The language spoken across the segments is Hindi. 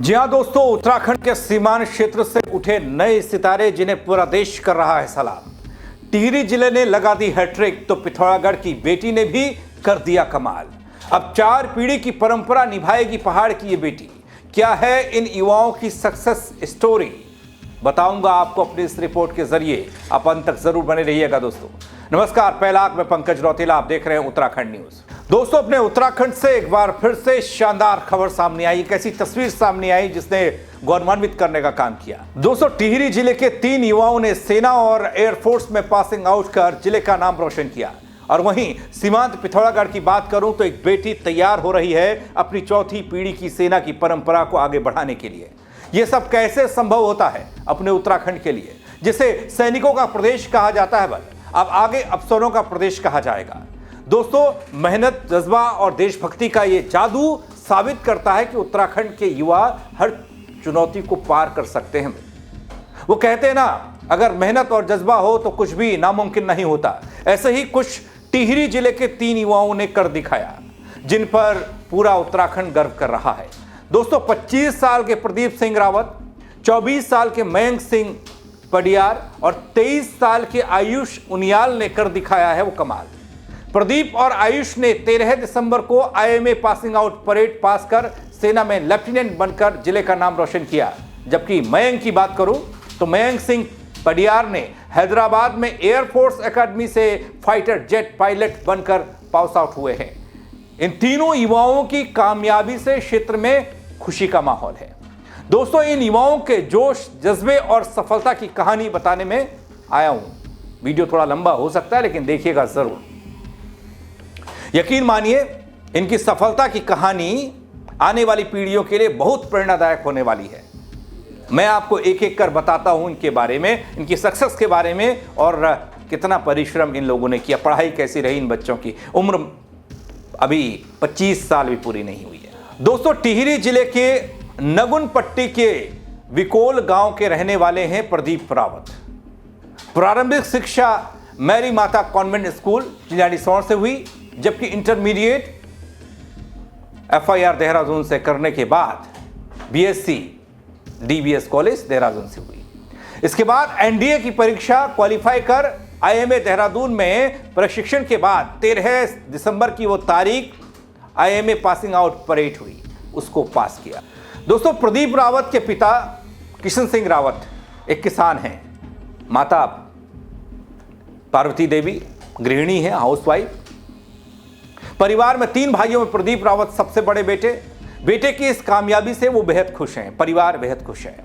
जी हाँ दोस्तों, उत्तराखंड के सीमांत क्षेत्र से उठे नए सितारे जिन्हें पूरा देश कर रहा है सलाम। टिहरी जिले ने लगा दी हैट्रिक तो पिथौरागढ़ की बेटी ने भी कर दिया कमाल। अब 4 पीढ़ी की परंपरा निभाएगी पहाड़ की ये बेटी। क्या है इन युवाओं की सक्सेस स्टोरी, बताऊंगा आपको अपनी इस रिपोर्ट के जरिए। आप अंत तक जरूर बने रहिएगा दोस्तों। नमस्कार, पहला मैं पंकज रौतेला, आप देख रहे हैं उत्तराखंड न्यूज। दोस्तों, अपने उत्तराखंड से एक बार फिर से शानदार खबर सामने आई, एक ऐसी तस्वीर सामने आई जिसने गौरवान्वित करने का काम किया। दोस्तों, टिहरी जिले के 3 युवाओं ने सेना और एयरफोर्स में पासिंग आउट कर जिले का नाम रोशन किया। और वहीं सीमांत पिथौरागढ़ की बात करूं तो एक बेटी तैयार हो रही है अपनी चौथी पीढ़ी की सेना की परंपरा को आगे बढ़ाने के लिए। यह सब कैसे संभव होता है अपने उत्तराखंड के लिए, जिसे सैनिकों का प्रदेश कहा जाता है, बल अब आगे अफसरों का प्रदेश कहा जाएगा। दोस्तों, मेहनत, जज्बा और देशभक्ति का ये जादू साबित करता है कि उत्तराखंड के युवा हर चुनौती को पार कर सकते हैं। वो कहते हैं ना, अगर मेहनत और जज्बा हो तो कुछ भी नामुमकिन नहीं होता। ऐसे ही कुछ टिहरी जिले के 3 युवाओं ने कर दिखाया, जिन पर पूरा उत्तराखंड गर्व कर रहा है। दोस्तों, 25 साल के प्रदीप सिंह रावत, 24 साल के मयंक सिंह पडियार और 23 साल के आयुष उनियाल ने कर दिखाया है वो कमाल। प्रदीप और आयुष ने 13 दिसंबर को आईएमए पासिंग आउट परेड पास कर सेना में लेफ्टिनेंट बनकर जिले का नाम रोशन किया। जबकि मयंक की बात करूं तो मयंक सिंह पडियार ने हैदराबाद में एयरफोर्स एकेडमी से फाइटर जेट पायलट बनकर पास आउट हुए हैं। इन तीनों युवाओं की कामयाबी से क्षेत्र में खुशी का माहौल है। दोस्तों, इन युवाओं के जोश, जज्बे और सफलता की कहानी बताने में आया हूं। वीडियो थोड़ा लंबा हो सकता है, लेकिन देखिएगा जरूर। यकीन मानिए, इनकी सफलता की कहानी आने वाली पीढ़ियों के लिए बहुत प्रेरणादायक होने वाली है। मैं आपको एक एक कर बताता हूं इनके बारे में, इनकी सक्सेस के बारे में, और कितना परिश्रम इन लोगों ने किया। पढ़ाई कैसी रही इन बच्चों की। उम्र अभी 25 साल भी पूरी नहीं हुई है। दोस्तों, टिहरी जिले के नगुन पट्टी के विकोल गांव के रहने वाले हैं प्रदीप रावत। प्रारंभिक शिक्षा मैरी माता कॉन्वेंट स्कूल चिन्यालीसौर से हुई, जबकि इंटरमीडिएट FIR देहरादून से करने के बाद BSc DBS कॉलेज देहरादून से हुई। इसके बाद NDA की परीक्षा क्वालिफाई कर IMA देहरादून में प्रशिक्षण के बाद 13 दिसंबर की वो तारीख IMA पासिंग आउट परेड हुई, उसको पास किया। दोस्तों, प्रदीप रावत के पिता किशन सिंह रावत एक किसान हैं। माता पार्वती देवी गृहिणी है, हाउसवाइफ। परिवार में 3 भाइयों में प्रदीप रावत सबसे बड़े बेटे की इस कामयाबी से वो बेहद खुश हैं, परिवार बेहद खुश है।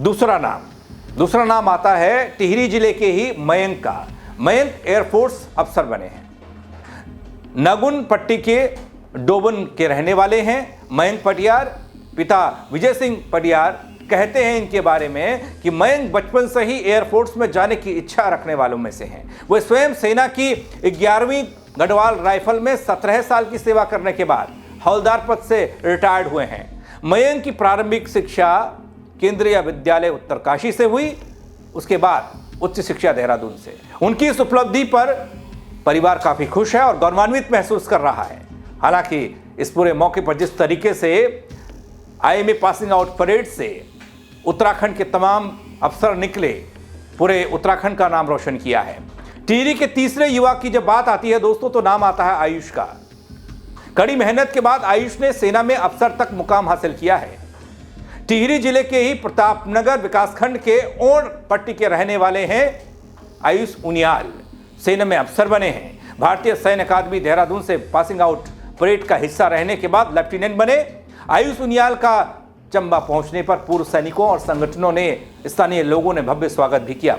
दूसरा नाम आता है टिहरी जिले के ही मयंक का। मयंक एयरफोर्स अफसर बने हैं। नगुन पट्टी के डोबन के रहने वाले हैं मयंक पडियार। पिता विजय सिंह पडियार कहते हैं इनके बारे में कि मयंक बचपन से ही एयरफोर्स में जाने की इच्छा रखने वालों में से हैं। वे स्वयं सेना की 11वीं गढ़वाल राइफल में 17 साल की सेवा करने के बाद हवलदार पद से रिटायर्ड हुए हैं। मयंक की प्रारंभिक शिक्षा केंद्रीय विद्यालय उत्तरकाशी से हुई, उसके बाद उच्च शिक्षा देहरादून से। उनकी इस उपलब्धि पर परिवार काफी खुश है और गौरवान्वित महसूस कर रहा है। हालांकि इस पूरे मौके पर जिस तरीके से IMA पासिंग आउट परेड से उत्तराखंड के तमाम अफसर निकले, पूरे उत्तराखंड का नाम रोशन किया है। टिहरी के तीसरे युवा की जब बात आती है दोस्तों, तो नाम आता है आयुष का। कड़ी मेहनत के बाद आयुष ने सेना में अफसर तक मुकाम हासिल किया है। टिहरी जिले के ही प्रतापनगर विकासखंड के ओण पट्टी के रहने वाले हैं आयुष उनियाल। सेना में अफसर बने हैं। भारतीय सैन्य अकादमी देहरादून से पासिंग आउट परेड का हिस्सा रहने के बाद लेफ्टिनेंट बने। आयुष उनियाल का चंबा पहुंचने पर पूर्व सैनिकों और संगठनों ने, स्थानीय लोगों ने भव्य स्वागत भी किया।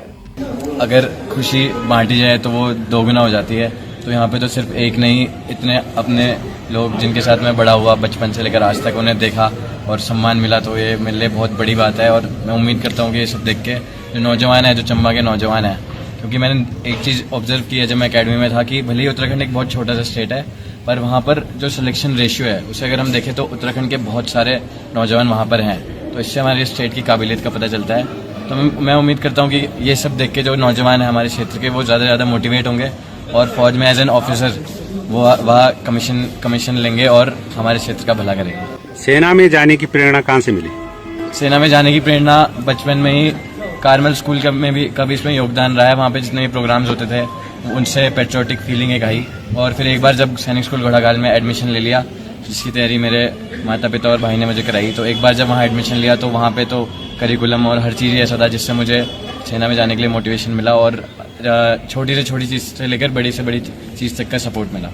अगर खुशी बांटी जाए तो वो दोगुना हो जाती है। तो यहाँ पे तो सिर्फ एक नहीं, इतने अपने लोग जिनके साथ मैं बड़ा हुआ बचपन से लेकर आज तक, उन्हें देखा और सम्मान मिला, तो ये मेरे लिए बहुत बड़ी बात है। और मैं उम्मीद करता हूँ कि ये सब देख के जो नौजवान है, जो चंबा के नौजवान हैं, क्योंकि मैंने एक चीज़ ऑब्जर्व की है जब मैं अकेडमी में था कि भले ही उत्तराखंड एक बहुत छोटा सा स्टेट है, पर वहाँ पर जो सिलेक्शन रेशियो है उसे अगर हम देखें तो उत्तराखंड के बहुत सारे नौजवान वहाँ पर हैं। तो इससे हमारे स्टेट की काबिलियत का पता चलता है। तो मैं उम्मीद करता हूँ कि ये सब देख के जो नौजवान हैं हमारे क्षेत्र के, वो ज़्यादा से ज़्यादा मोटिवेट होंगे और फौज में एज एन ऑफिसर वो वह कमीशन लेंगे और हमारे क्षेत्र का भला करेंगे। सेना में जाने की प्रेरणा कहाँ से मिली? सेना में जाने की प्रेरणा बचपन में ही कार्मल स्कूल का भी इसमें योगदान रहा है। वहाँ पे जितने भी प्रोग्राम्स होते थे उनसे पेट्रियोटिक फीलिंग एक आई, और फिर एक बार जब सैनिक स्कूल घोड़ाखाल में एडमिशन ले लिया, जिसकी तैयारी मेरे माता पिता और भाई ने मुझे कराई, तो एक बार जब वहाँ एडमिशन लिया तो वहाँ पे तो करिकुलम और हर चीज़ ऐसा था जिससे मुझे सेना में जाने के लिए मोटिवेशन मिला, और छोटी से छोटी चीज़ से लेकर बड़ी से बड़ी चीज़ तक का सपोर्ट मिला।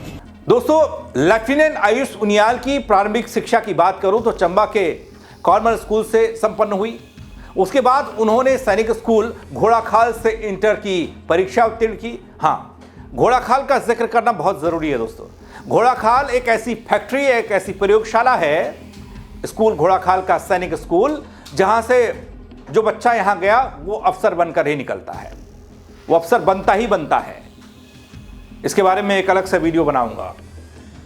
दोस्तों, लेफ्टिनेंट आयुष उनियाल की प्रारंभिक शिक्षा की बात करूं तो चंबा के कॉर्मल स्कूल से संपन्न हुई। उसके बाद उन्होंने सैनिक स्कूल घोड़ाखाल से इंटर की परीक्षा उत्तीर्ण की। हाँ, घोड़ाखाल का जिक्र करना बहुत जरूरी है दोस्तों। घोड़ाखाल एक ऐसी फैक्ट्री है, एक ऐसी प्रयोगशाला है, स्कूल घोड़ाखाल का सैनिक स्कूल, जहां से जो बच्चा यहां गया वो अफसर बनकर ही निकलता है, वो अफसर बनता ही बनता है। इसके बारे में एक अलग से वीडियो बनाऊंगा,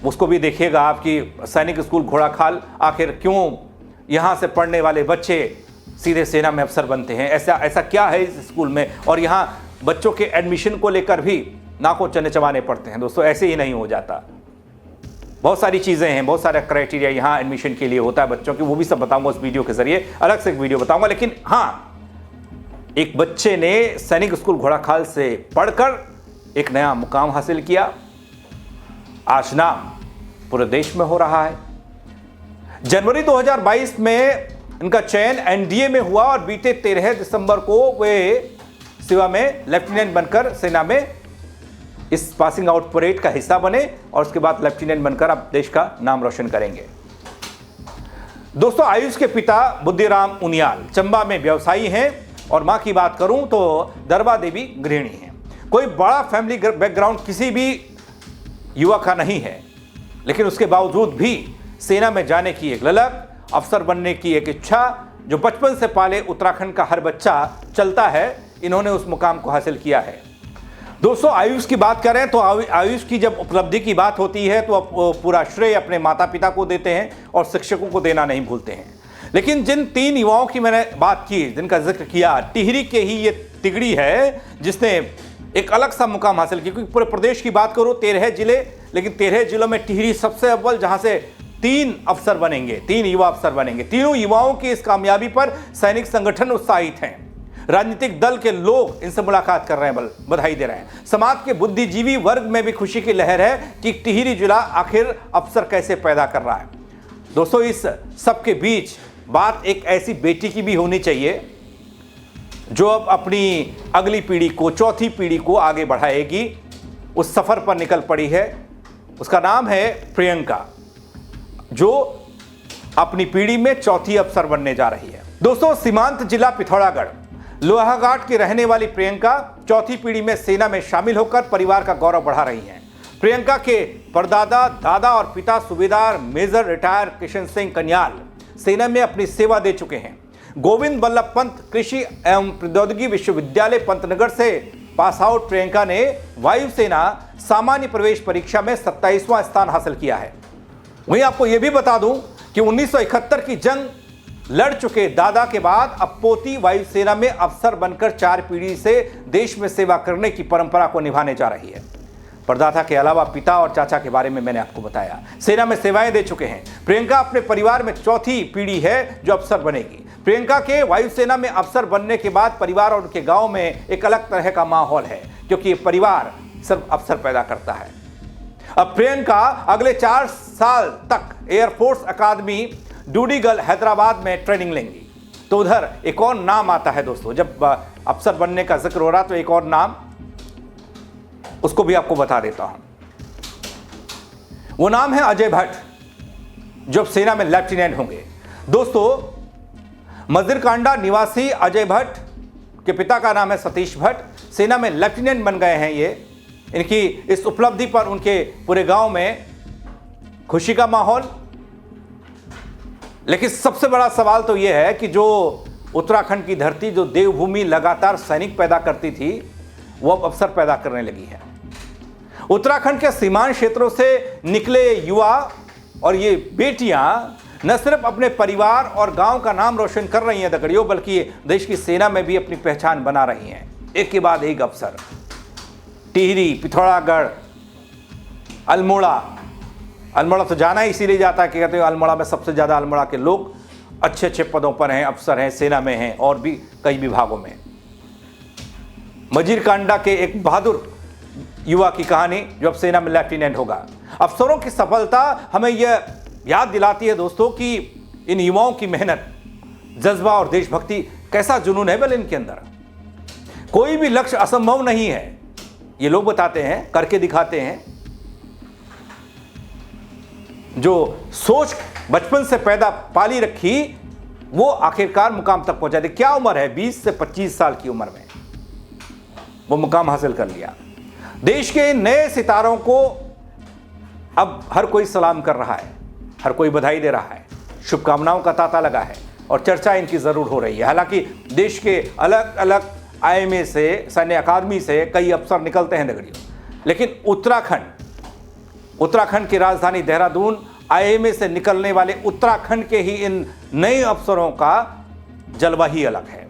उसको भी देखिएगा आपकी सैनिक स्कूल घोड़ाखाल आखिर क्यों यहां से पढ़ने वाले बच्चे सीधे सेना में अफसर बनते हैं, ऐसा क्या है इस स्कूल में। और यहां बच्चों के एडमिशन को लेकर भी नाकों चने चबाने पड़ते हैं दोस्तों, ऐसे ही नहीं हो जाता। बहुत सारी चीज़ें हैं, बहुत सारा क्राइटेरिया यहाँ एडमिशन के लिए होता है बच्चों की, वो भी सब बताऊंगा उस वीडियो के जरिए, अलग से एक वीडियो बताऊंगा। लेकिन हाँ, एक बच्चे ने सैनिक स्कूल घोड़ाखाल से पढ़कर एक नया मुकाम हासिल किया, आज नाम पूरे देश में हो रहा है। जनवरी 2022 में इनका चयन एनडीए में हुआ और बीते 13 दिसंबर को वे सेवा में लेफ्टिनेंट बनकर सेना में इस पासिंग आउट परेड का हिस्सा बने, और उसके बाद लेफ्टिनेंट बनकर अब देश का नाम रोशन करेंगे। दोस्तों, आयुष के पिता बुद्धिराम उनियाल चंबा में व्यवसायी हैं, और मां की बात करूं तो दरबा देवी गृहिणी हैं। कोई बड़ा फैमिली बैकग्राउंड किसी भी युवा का नहीं है, लेकिन उसके बावजूद भी सेना में जाने की एक ललक, अफसर बनने की एक इच्छा जो बचपन से पाले उत्तराखंड का हर बच्चा चलता है, इन्होंने उस मुकाम को हासिल किया है। दोस्तों, आयुष की बात करें तो आयुष की जब उपलब्धि की बात होती है तो पूरा श्रेय अपने माता पिता को देते हैं और शिक्षकों को देना नहीं भूलते हैं। लेकिन जिन 3 युवाओं की मैंने बात की, जिनका जिक्र किया, टिहरी के ही ये तिगड़ी है जिसने एक अलग सा मुकाम हासिल किया। क्योंकि पूरे प्रदेश की बात करो 13 जिले, लेकिन 13 जिलों में टिहरी सबसे अव्वल, जहां से 3 अफसर बनेंगे, 3 युवा अफसर बनेंगे। तीनों युवाओं की इस कामयाबी पर सैनिक संगठन उत्साहित हैं, राजनीतिक दल के लोग इनसे मुलाकात कर रहे हैं, बधाई दे रहे हैं। समाज के बुद्धिजीवी वर्ग में भी खुशी की लहर है कि टिहरी जिला आखिर अफसर कैसे पैदा कर रहा है। दोस्तों, इस सबके बीच बात एक ऐसी बेटी की भी होनी चाहिए जो अब अपनी अगली पीढ़ी को, चौथी पीढ़ी को आगे बढ़ाएगी, उस सफर पर निकल पड़ी है। उसका नाम है प्रियंका, जो अपनी पीढ़ी में चौथी अफसर बनने जा रही है। दोस्तों, सीमांत जिला पिथौरागढ़ लोहाघाट की रहने वाली प्रियंका चौथी पीढ़ी में सेना में शामिल होकर परिवार का गौरव बढ़ा रही हैं। प्रियंका के परदादा, दादा और पिता सूबेदार मेजर रिटायर किशन सिंह कन्याल सेना में अपनी सेवा दे चुके हैं। गोविंद बल्लभ पंत कृषि एवं प्रौद्योगिकी विश्वविद्यालय पंतनगर से पास आउट प्रियंका ने वायुसेना सामान्य प्रवेश परीक्षा में 27वां स्थान हासिल किया है। वहीं आपको यह भी बता दूं कि 1971 की जंग लड़ चुके दादा के बाद अब पोती वायुसेना में अफसर बनकर 4 पीढ़ी से देश में सेवा करने की परंपरा को निभाने जा रही है। परदादा के अलावा पिता और चाचा के बारे में मैंने आपको बताया, सेना में सेवाएं दे चुके हैं। प्रियंका अपने परिवार में चौथी पीढ़ी है जो अफसर बनेगी। प्रियंका के वायुसेना में अफसर बनने के बाद परिवार और उनके गांव में एक अलग तरह का माहौल है, क्योंकि ये परिवार सिर्फ अफसर पैदा करता है। अब प्रियंका अगले 4 साल तक एयरफोर्स अकादमी डूडीगल हैदराबाद में ट्रेनिंग लेंगी। तो उधर एक और नाम आता है दोस्तों, जब अफसर बनने का जिक्र हो रहा तो एक और नाम, उसको भी आपको बता देता हूं। वो नाम है अजय भट्ट, जो सेना में लेफ्टिनेंट होंगे। दोस्तों, मजरकांडा निवासी अजय भट्ट के पिता का नाम है सतीश भट्ट, सेना में लेफ्टिनेंट बन गए हैं ये। इनकी इस उपलब्धि पर उनके पूरे गांव में खुशी का माहौल। लेकिन सबसे बड़ा सवाल तो यह है कि जो उत्तराखंड की धरती, जो देवभूमि लगातार सैनिक पैदा करती थी, वो अब अवसर पैदा करने लगी है। उत्तराखंड के सीमांत क्षेत्रों से निकले युवा और ये बेटियां न सिर्फ अपने परिवार और गांव का नाम रोशन कर रही हैं दगड़ियों, बल्कि देश की सेना में भी अपनी पहचान बना रही हैं। एक के बाद एक अफसर, टिहरी, पिथौरागढ़, अल्मोड़ा, अल्मोड़ा तो जाना ही इसीलिए जाता है कि कहते हैं अल्मोड़ा में सबसे ज़्यादा अल्मोड़ा के लोग अच्छे अच्छे पदों पर हैं, अफसर हैं, सेना में हैं और भी कई विभागों में। मजीर कांडा के एक बहादुर युवा की कहानी जो अब सेना में लेफ्टिनेंट होगा। अफसरों की सफलता हमें यह याद दिलाती है दोस्तों कि इन युवाओं की मेहनत, जज्बा और देशभक्ति, कैसा जुनून है बल इनके अंदर। कोई भी लक्ष्य असंभव नहीं है, ये लोग बताते हैं, करके दिखाते हैं। जो सोच बचपन से पैदा पाली रखी वो आखिरकार मुकाम तक पहुंचा दे। क्या उम्र है, 20 से 25 साल की उम्र में वो मुकाम हासिल कर लिया। देश के नए सितारों को अब हर कोई सलाम कर रहा है, हर कोई बधाई दे रहा है, शुभकामनाओं का तांता लगा है और चर्चा इनकी जरूर हो रही है। हालांकि देश के अलग अलग आईएमए से, सैन्य अकादमी से कई अफसर निकलते हैं नगरियों, लेकिन उत्तराखंड की राजधानी देहरादून, आईएमए से निकलने वाले उत्तराखंड के ही इन नए अफसरों का जलवा ही अलग है।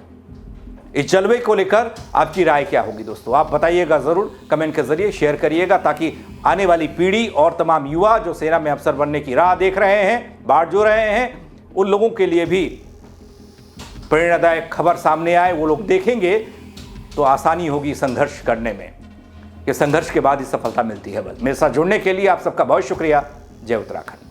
इस जलवे को लेकर आपकी राय क्या होगी दोस्तों, आप बताइएगा जरूर, कमेंट के जरिए शेयर करिएगा, ताकि आने वाली पीढ़ी और तमाम युवा जो सेना में अफसर बनने की राह देख रहे हैं, बाट जो रहे हैं, उन लोगों के लिए भी प्रेरणादायक खबर सामने आए। वो लोग देखेंगे तो आसानी होगी संघर्ष करने में, कि संघर्ष के बाद ही सफलता मिलती है। मेरे साथ जुड़ने के लिए आप सबका बहुत शुक्रिया। जय उत्तराखंड।